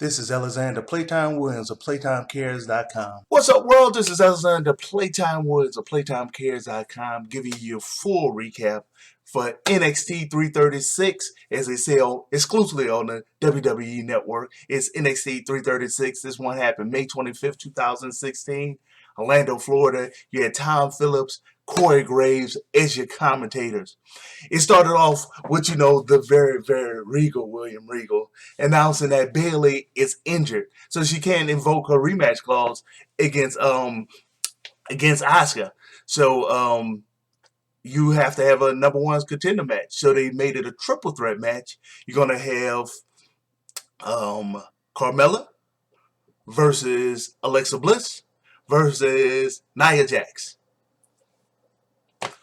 This is Alexander Playtime Williams of PlayTimeCares.com. What's up, world? This is Alexander Playtime Woods of PlayTimeCares.com giving you a full recap for NXT 336 as they sell exclusively on the WWE Network. It's NXT 336. This one happened May 25th, 2016. Orlando, Florida. You had Tom Phillips, Corey Graves as your commentators. It started off with, the very, very regal William Regal announcing that Bayley is injured, so she can't invoke her rematch clause against Asuka. So you have to have a number one contender match. So they made it a triple threat match. You're gonna have Carmella versus Alexa Bliss versus Nia Jax.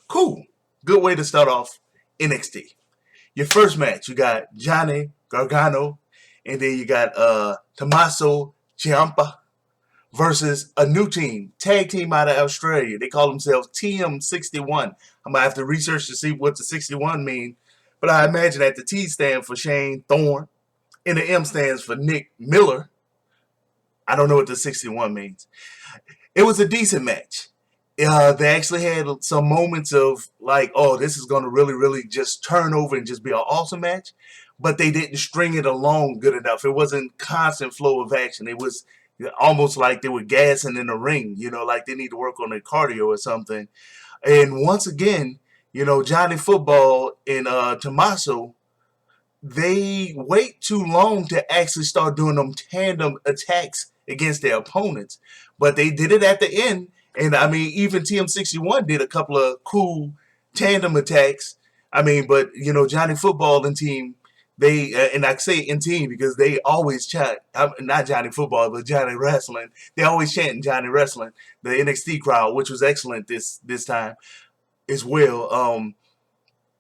Cool. Good way to start off NXT. Your first match, you got Johnny Gargano, and then you got Tommaso Ciampa versus a new team, tag team out of Australia. They call themselves TM61. I'm going to have to research to see what the 61 mean, but I imagine that the T stands for Shane Thorne, and the M stands for Nick Miller. I don't know what the 61 means. It was a decent match. They actually had some moments of like, oh, this is going to really, really just turn over and just be an awesome match. But they didn't string it along good enough. It wasn't constant flow of action. It was almost like they were gassing in the ring, like they need to work on their cardio or something. And once again, Johnny Football and Tommaso, they wait too long to actually start doing them tandem attacks against their opponents. But they did it at the end. And, even TM61 did a couple of cool tandem attacks. But, Johnny Football and team, they, and I say in team because they always chant, not Johnny Football, but Johnny Wrestling. They always chanting Johnny Wrestling, the NXT crowd, which was excellent this time as well.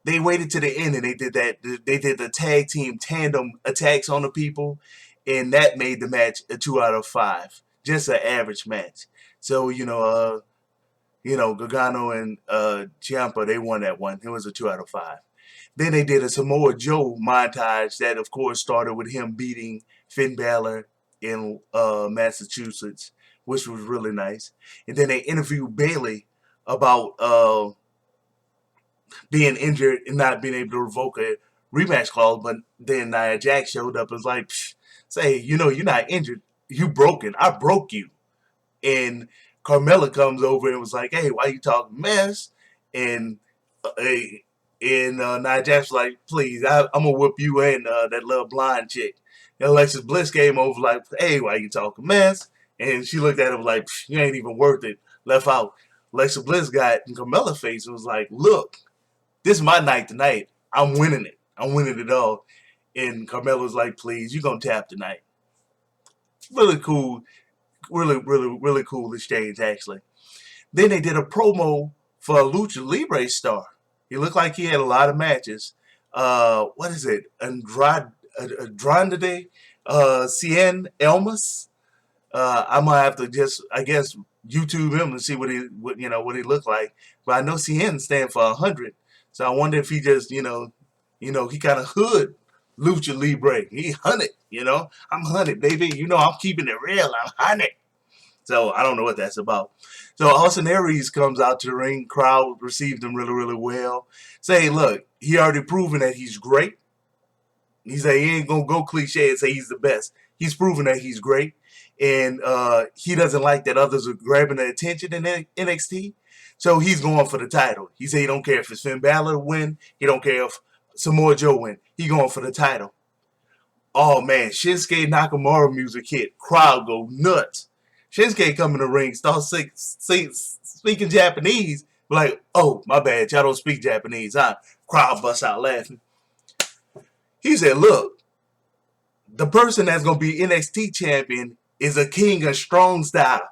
They waited to the end and they did that. They did the tag team tandem attacks on the people, and that made the match a 2 out of 5. Just an average match. So, Gargano and Ciampa, they won that one. It was a 2 out of 5. Then they did a Samoa Joe montage that, of course, started with him beating Finn Balor in Massachusetts, which was really nice. And then they interviewed Bayley about being injured and not being able to revoke a rematch clause. But then Nia Jax showed up and was like, say, you're not injured. You broken. I broke you. And Carmella comes over and was like, hey, why you talking mess? And Nia Jax was like, please, I'm going to whoop you and that little blind chick. And Alexis Bliss came over like, hey, why you talking mess? And she looked at him like, you ain't even worth it. Left out. Alexa Bliss got in Carmella's face and was like, look, this is my night tonight. I'm winning it. I'm winning it all. And Carmella was like, please, you're going to tap tonight. Really cool. Really, really, really cool exchange, actually. Then they did a promo for a Lucha Libre star. He looked like he had a lot of matches. What is it? Andrade Cien Elmas. I'm gonna have to just, I guess, YouTube him and see what he looked like. But I know Cien stand for 100. So I wonder if he just, he kind of hood Lucha Libre. He 100, I'm 100, baby. I'm keeping it real. I'm 100. So I don't know what that's about. So Austin Aries comes out to the ring. Crowd received him really, really well. Say, look, he already proven that he's great. He said he ain't going to go cliche and say he's the best. He's proven that he's great. And he doesn't like that others are grabbing the attention in NXT. So he's going for the title. He said he don't care if it's Finn Balor win. He don't care if Samoa Joe win. He going for the title. Oh, man. Shinsuke Nakamura music hit. Crowd go nuts. Shinsuke come in the ring, start speaking Japanese. Like, oh, my bad. Y'all don't speak Japanese, huh? Crowd busts out laughing. He said, look, the person that's going to be NXT champion is a king of strong style.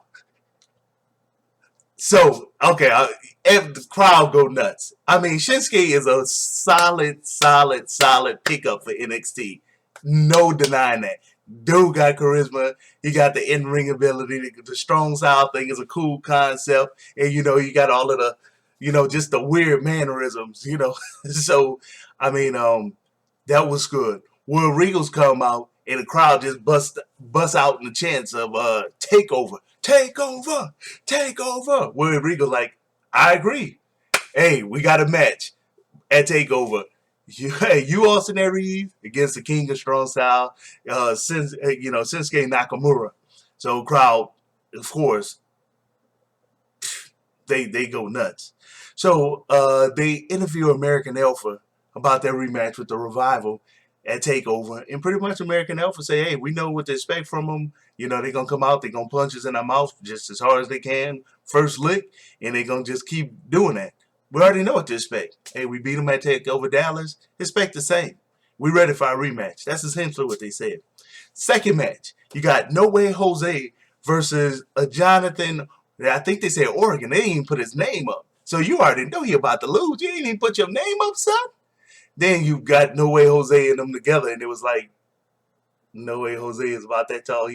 So, okay, the crowd go nuts. Shinsuke is a solid pickup for NXT. No denying that. Dude got charisma. He got the in-ring ability. The strong style thing is a cool concept. And, you got all of the, just the weird mannerisms, So, that was good. Will Regal's come out and the crowd just bust out in the chants of takeover, takeover, takeover. Where Regal like, I agree. Hey, we got a match at Takeover. You Austin Aries against the King of Strong Style, Shinsuke Nakamura. So crowd, of course, they go nuts. So they interview American Alpha about their rematch with the Revival at Takeover, and pretty much American Alpha say, hey, we know what to expect from them. You know, they're gonna come out, they're gonna punch us in our mouth just as hard as they can, first lick, and they're gonna just keep doing that. We already know what to expect. Hey, we beat them at Takeover Dallas. Expect the same. We ready for our rematch. That's essentially what they said. Second match, you got No Way Jose versus a Jonathan. I think they said Oregon. They didn't even put his name up. So you already know he about to lose. You didn't even put your name up, son. Then you got No Way Jose and them together, and it was like, No Way Jose is about that tall.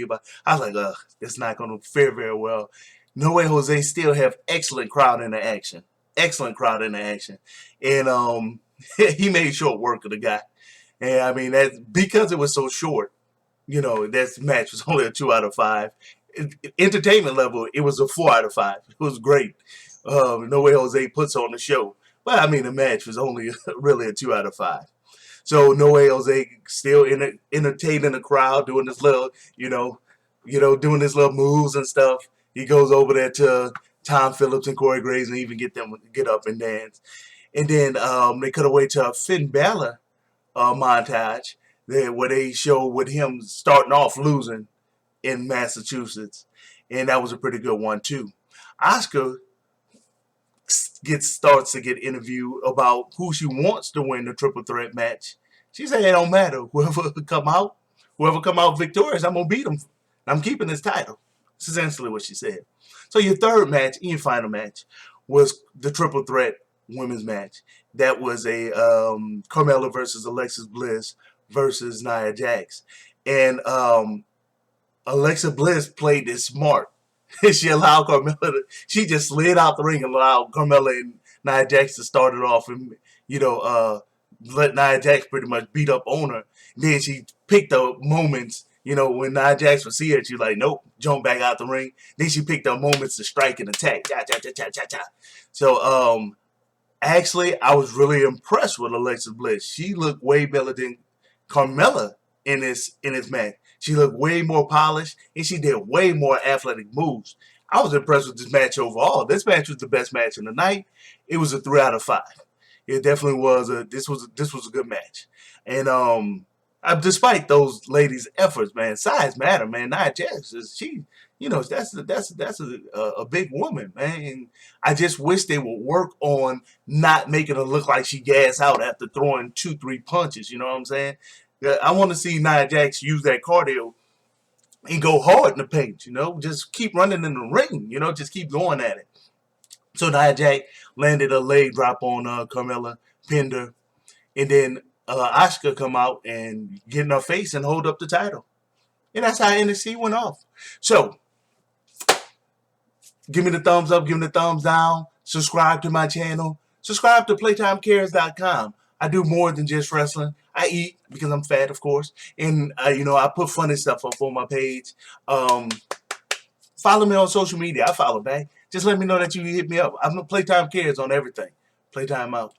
I was like, it's not going to fare very well. No Way Jose still have excellent crowd interaction. Excellent crowd interaction. And he made short work of the guy. And I mean, that's because it was so short, that match was only a 2 out of 5. Entertainment level, it was a 4 out of 5. It was great. No Way Jose puts on the show. But I mean, the match was only really a 2 out of 5. So No Way Jose still entertaining the crowd, doing this little, doing his little moves and stuff. He goes over there to Tom Phillips and Corey Graves and even get them get up and dance. And then they cut away to a Finn Balor montage where they show with him starting off losing in Massachusetts, and that was a pretty good one too. Asuka starts to get interviewed about who she wants to win the triple threat match. She said it don't matter. Whoever come out victorious, I'm gonna beat them. I'm keeping this title. That's essentially what she said. So your third match and your final match was the triple threat women's match. That was a Carmella versus Alexis Bliss versus Nia Jax. And Alexa Bliss played this smart. She allowed she just slid out the ring and allowed Carmella and Nia Jax to start it off and, let Nia Jax pretty much beat up on her. Then she picked up moments, when Nia Jax would see her, she's like, nope, jump back out the ring. Then she picked up moments to strike and attack. Cha, cha, cha, cha, cha, cha. So, actually, I was really impressed with Alexa Bliss. She looked way better than Carmella in this match. She looked way more polished, and she did way more athletic moves. I was impressed with this match overall. This match was the best match of the night. It was a 3 out of 5. It definitely was this was a good match. And despite those ladies' efforts, man, size matter, man. Nia Jax that's a big woman, man. And I just wish they would work on not making her look like she gas out after throwing 2-3 punches. You know what I'm saying? I want to see Nia Jax use that cardio and go hard in the paint, just keep running in the ring, just keep going at it. So Nia Jax landed a leg drop on Carmella, pinned her, and then Asuka come out and get in her face and hold up the title. And that's how NXT went off. So, give me the thumbs up, give me the thumbs down, subscribe to my channel, subscribe to PlayTimeCares.com. I do more than just wrestling. I eat because I'm fat, of course, and I put funny stuff up on my page. Follow me on social media. I follow back. Just let me know that you hit me up. I'm a Playtime Cares on everything. Playtime out.